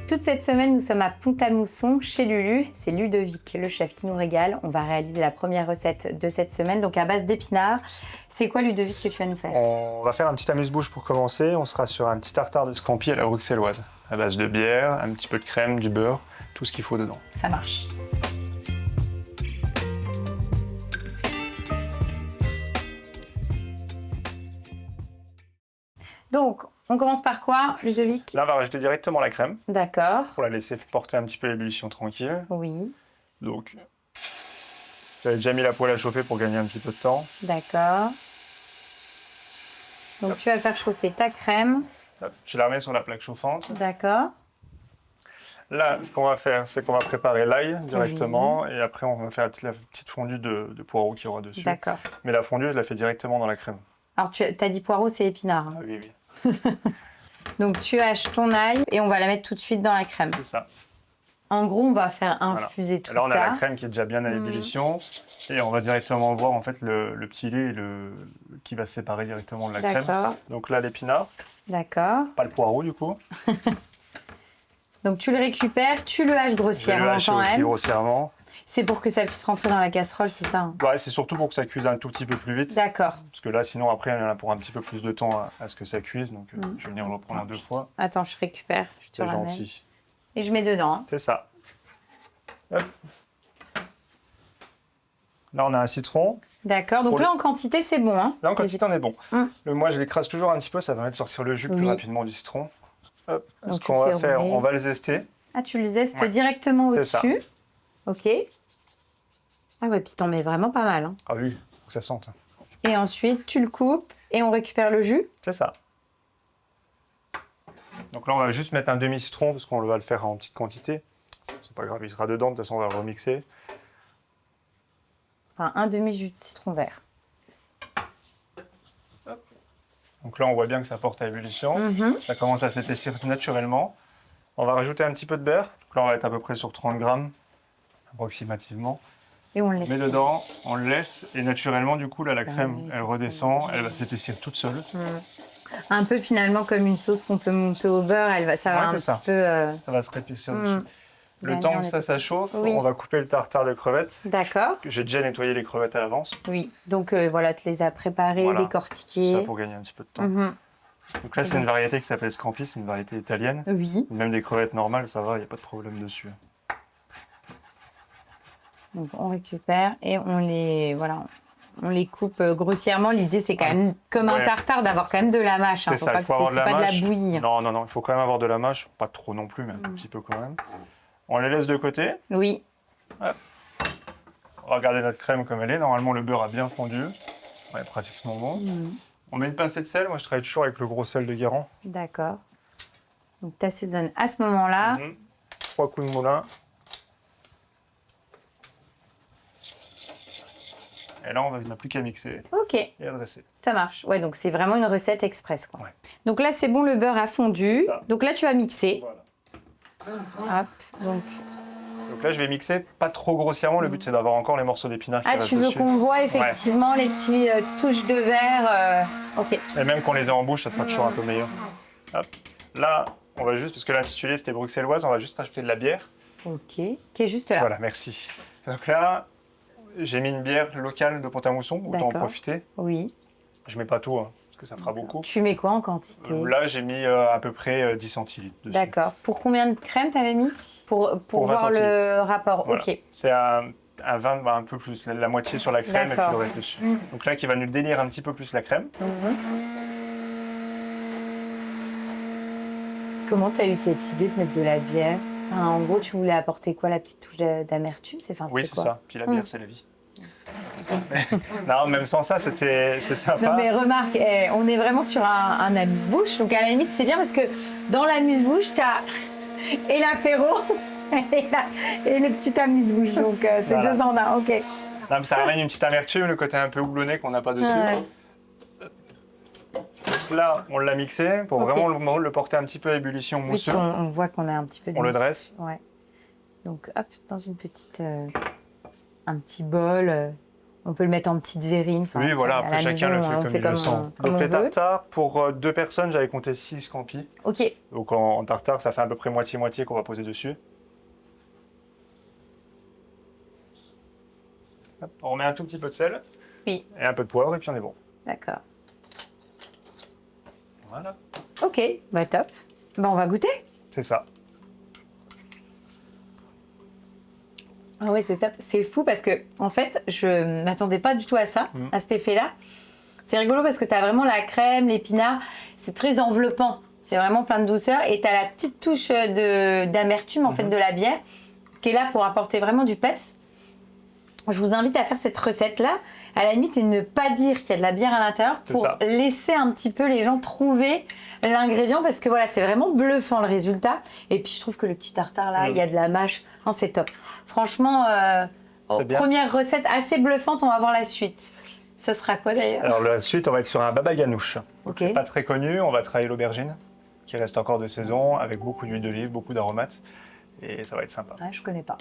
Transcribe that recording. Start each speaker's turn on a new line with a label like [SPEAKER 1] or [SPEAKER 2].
[SPEAKER 1] Toute cette semaine, nous sommes à Pont-à-Mousson, chez Lulu. C'est Ludovic, le chef, qui nous régale. On va réaliser la première recette de cette semaine, donc à base d'épinards. C'est quoi, Ludovic, que tu vas nous faire?
[SPEAKER 2] On va faire un petit amuse-bouche pour commencer. On sera sur un petit tartare de scampi à la bruxelloise, à base de bière, un petit peu de crème, du beurre, tout ce qu'il faut dedans.
[SPEAKER 1] Ça marche. Donc, on commence par quoi, Ludovic?
[SPEAKER 2] Là, on va rajouter directement la crème
[SPEAKER 1] D'accord.
[SPEAKER 2] pour la laisser porter un petit peu l'ébullition tranquille.
[SPEAKER 1] Oui.
[SPEAKER 2] Donc, j'avais déjà mis la poêle à chauffer pour gagner un petit peu de temps.
[SPEAKER 1] D'accord. Donc,
[SPEAKER 2] Hop.
[SPEAKER 1] tu vas faire chauffer ta crème.
[SPEAKER 2] Hop, je la remets sur la plaque chauffante.
[SPEAKER 1] D'accord.
[SPEAKER 2] Là, ce qu'on va faire, c'est qu'on va préparer l'ail directement et après, on va faire la petite fondue de poireaux qu'il y aura dessus.
[SPEAKER 1] D'accord.
[SPEAKER 2] Mais la fondue, je la fais directement dans la crème.
[SPEAKER 1] Alors, tu as dit poireau, c'est épinard.
[SPEAKER 2] Ah, oui, oui.
[SPEAKER 1] Donc, tu haches ton ail et on va la mettre tout de suite dans la crème.
[SPEAKER 2] C'est ça.
[SPEAKER 1] En gros, on va faire infuser tout ça.
[SPEAKER 2] Là, on a la crème qui est déjà bien à l'ébullition et on va directement voir en fait le petit lait qui va se séparer directement de la crème.
[SPEAKER 1] D'accord.
[SPEAKER 2] Donc là, l'épinard,
[SPEAKER 1] D'accord.
[SPEAKER 2] pas le poireau du coup.
[SPEAKER 1] Donc, tu le récupères, tu le haches
[SPEAKER 2] Je vais le
[SPEAKER 1] grossièrement
[SPEAKER 2] hacher
[SPEAKER 1] quand
[SPEAKER 2] aussi
[SPEAKER 1] même.
[SPEAKER 2] grossièrement.
[SPEAKER 1] C'est pour que ça puisse rentrer dans la casserole, c'est ça, hein?
[SPEAKER 2] Ouais, c'est surtout pour que ça cuise un tout petit peu plus vite.
[SPEAKER 1] D'accord.
[SPEAKER 2] Parce que là, sinon, après, il y en a pour un petit peu plus de temps à ce que ça cuise. Donc, je vais venir le reprendre à deux fois.
[SPEAKER 1] Attends, je récupère, je te
[SPEAKER 2] C'est
[SPEAKER 1] ramène.
[SPEAKER 2] gentil.
[SPEAKER 1] Et je mets dedans, hein.
[SPEAKER 2] C'est ça. Hop. Là, on a un citron.
[SPEAKER 1] D'accord, donc
[SPEAKER 2] Pour
[SPEAKER 1] là, en quantité, c'est bon, hein?
[SPEAKER 2] Là, en quantité, on est bon. Moi, je l'écrase toujours un petit peu. Ça permet de sortir le jus plus rapidement du citron. Hop.
[SPEAKER 1] Donc,
[SPEAKER 2] Ce qu'on va faire,
[SPEAKER 1] rouler.
[SPEAKER 2] on va le zester.
[SPEAKER 1] Ah, tu le zestes directement
[SPEAKER 2] C'est ça.
[SPEAKER 1] au-dessus. Ok. Ah ouais, puis t'en mets vraiment pas mal, hein.
[SPEAKER 2] Ah oui, faut que ça sente.
[SPEAKER 1] Et ensuite, tu le coupes et on récupère le jus.
[SPEAKER 2] C'est ça. Donc là, on va juste mettre un demi-citron parce qu'on va le faire en petite quantité. C'est pas grave, il sera dedans. De toute façon, on va le remixer.
[SPEAKER 1] Enfin, un demi-jus de citron vert.
[SPEAKER 2] Donc là, on voit bien que ça porte à ébullition. Ça commence à s'épaissir naturellement. On va rajouter un petit peu de beurre. Donc là, on va être à peu près sur 30 grammes, approximativement.
[SPEAKER 1] Et on le laisse.
[SPEAKER 2] Mais dedans, on le laisse. Et naturellement, du coup, là, la crème,
[SPEAKER 1] oui,
[SPEAKER 2] elle redescend. Elle va s'épaissir toute seule.
[SPEAKER 1] Un peu finalement comme une sauce qu'on peut monter au beurre. Ça va un petit peu...
[SPEAKER 2] Ça va se réépaissir dessus. Le temps que ça chauffe,
[SPEAKER 1] Oui.
[SPEAKER 2] on va couper le tartare de crevettes.
[SPEAKER 1] D'accord.
[SPEAKER 2] J'ai déjà nettoyé les crevettes à l'avance.
[SPEAKER 1] Oui, donc voilà, tu les as préparées,
[SPEAKER 2] Voilà.
[SPEAKER 1] décortiquées.
[SPEAKER 2] Ça pour gagner un petit peu de temps. Donc là, c'est une variété qui s'appelle Scampi, c'est une variété italienne.
[SPEAKER 1] Oui.
[SPEAKER 2] Même des crevettes normales, ça va, il n'y a pas de problème dessus.
[SPEAKER 1] Donc on récupère et on les coupe grossièrement. L'idée, c'est quand même, comme un tartare, d'avoir quand même de la mâche.
[SPEAKER 2] C'est ça, il faut avoir de la
[SPEAKER 1] pas
[SPEAKER 2] mâche.
[SPEAKER 1] de la bouillie.
[SPEAKER 2] Non, non, non, il faut quand même avoir de la mâche. Pas trop non plus, mais un tout petit peu quand même. On les laisse de côté.
[SPEAKER 1] Oui.
[SPEAKER 2] Hop. On va regarder notre crème comme elle est. Normalement, le beurre a bien fondu. Ouais, pratiquement bon. On met une pincée de sel. Moi, je travaille toujours avec le gros sel de Guérand.
[SPEAKER 1] D'accord. Donc, tu assaisonnes à ce moment-là.
[SPEAKER 2] 3 coups de moulin. Et là, on n'a plus qu'à mixer
[SPEAKER 1] Ok,
[SPEAKER 2] et à dresser.
[SPEAKER 1] ça marche. Ouais, donc c'est vraiment une recette express, quoi.
[SPEAKER 2] Ouais.
[SPEAKER 1] Donc là, c'est bon, le beurre a fondu.
[SPEAKER 2] Ça.
[SPEAKER 1] Donc là, tu vas mixer.
[SPEAKER 2] Voilà.
[SPEAKER 1] Hop, donc...
[SPEAKER 2] Donc là, je vais mixer pas trop grossièrement. Le but, c'est d'avoir encore les morceaux d'épinards qui
[SPEAKER 1] Ah,
[SPEAKER 2] restent
[SPEAKER 1] tu veux
[SPEAKER 2] dessus.
[SPEAKER 1] qu'on voit effectivement les petites touches de verre. Ok.
[SPEAKER 2] Et même qu'on les ait en bouche, ça sera toujours un peu meilleur. Hop. Là, on va juste, parce que l'intitulé, c'était bruxelloise, on va juste rajouter de la bière.
[SPEAKER 1] Ok, qui est juste là.
[SPEAKER 2] Voilà, merci. Donc là, j'ai mis une bière locale de Pont-à-Mousson, autant en profiter.
[SPEAKER 1] Oui.
[SPEAKER 2] Je mets pas tout, hein, parce que ça fera beaucoup.
[SPEAKER 1] Tu mets quoi en quantité?
[SPEAKER 2] Là, j'ai mis à peu près 10 centilitres dessus.
[SPEAKER 1] D'accord. Pour combien de crème t'avais mis? Pour
[SPEAKER 2] 20
[SPEAKER 1] voir le
[SPEAKER 2] centilitres.
[SPEAKER 1] rapport.
[SPEAKER 2] Voilà.
[SPEAKER 1] Ok.
[SPEAKER 2] C'est un 20, un peu plus, la moitié sur la crème et puis le reste dessus. Donc là, qui va nous dénir un petit peu plus la crème.
[SPEAKER 1] Comment tu as eu cette idée de mettre de la bière? Enfin, en gros, tu voulais apporter quoi? La petite touche d'amertume?
[SPEAKER 2] Oui, c'est ça. Puis la bière, c'est la vie. Non, même sans ça, c'est sympa.
[SPEAKER 1] Non, mais remarque, on est vraiment sur un amuse-bouche. Donc, à la limite, c'est bien parce que dans l'amuse-bouche, tu as et l'apéro et le petit amuse-bouche. Donc, c'est
[SPEAKER 2] Voilà.
[SPEAKER 1] deux en un. OK.
[SPEAKER 2] Non, mais ça ramène une petite amertume, le côté un peu houblonné qu'on n'a pas dessus. Donc là, on l'a mixé pour vraiment le porter un petit peu à ébullition mousseux.
[SPEAKER 1] Oui, on voit qu'on a un petit peu de
[SPEAKER 2] On le
[SPEAKER 1] mousse.
[SPEAKER 2] dresse.
[SPEAKER 1] Ouais. Donc, hop, dans une petite... un petit bol. On peut le mettre en petite verrine. Enfin,
[SPEAKER 2] Oui, voilà,
[SPEAKER 1] à
[SPEAKER 2] après
[SPEAKER 1] la
[SPEAKER 2] chacun
[SPEAKER 1] maison,
[SPEAKER 2] le
[SPEAKER 1] on
[SPEAKER 2] fait
[SPEAKER 1] fait
[SPEAKER 2] comme il le sent.
[SPEAKER 1] comme
[SPEAKER 2] Donc
[SPEAKER 1] on
[SPEAKER 2] les
[SPEAKER 1] veut.
[SPEAKER 2] tartares, pour 2 personnes, j'avais compté 6 scampi.
[SPEAKER 1] Ok.
[SPEAKER 2] Donc en tartare, ça fait à peu près moitié-moitié qu'on va poser dessus. Hop, on remet un tout petit peu de sel
[SPEAKER 1] Oui.
[SPEAKER 2] et un peu de poivre et puis on est bon.
[SPEAKER 1] D'accord.
[SPEAKER 2] Voilà,
[SPEAKER 1] Ok, bah top. Bah, on va goûter.
[SPEAKER 2] c'est ça.
[SPEAKER 1] Ah ouais, c'est top. C'est fou parce que, en fait, je m'attendais pas du tout à ça, à cet effet-là. C'est rigolo parce que tu as vraiment la crème, l'épinard. C'est très enveloppant. C'est vraiment plein de douceur. Et tu as la petite touche d'amertume, en fait, de la bière qui est là pour apporter vraiment du peps. Je vous invite à faire cette recette-là, à la limite, et ne pas dire qu'il y a de la bière à l'intérieur pour laisser un petit peu les gens trouver l'ingrédient parce que voilà, c'est vraiment bluffant le résultat. Et puis je trouve que le petit tartare là, il y a de la mâche, non, c'est top. Franchement, première recette assez bluffante, on va voir la suite. Ça sera quoi d'ailleurs?
[SPEAKER 2] Alors la suite, on va être sur un baba ganoush.
[SPEAKER 1] Ok.
[SPEAKER 2] C'est pas très connu, on va travailler l'aubergine qui reste encore de saison avec beaucoup d'huile d'olive, beaucoup d'aromates et ça va être sympa.
[SPEAKER 1] Ouais, je connais pas.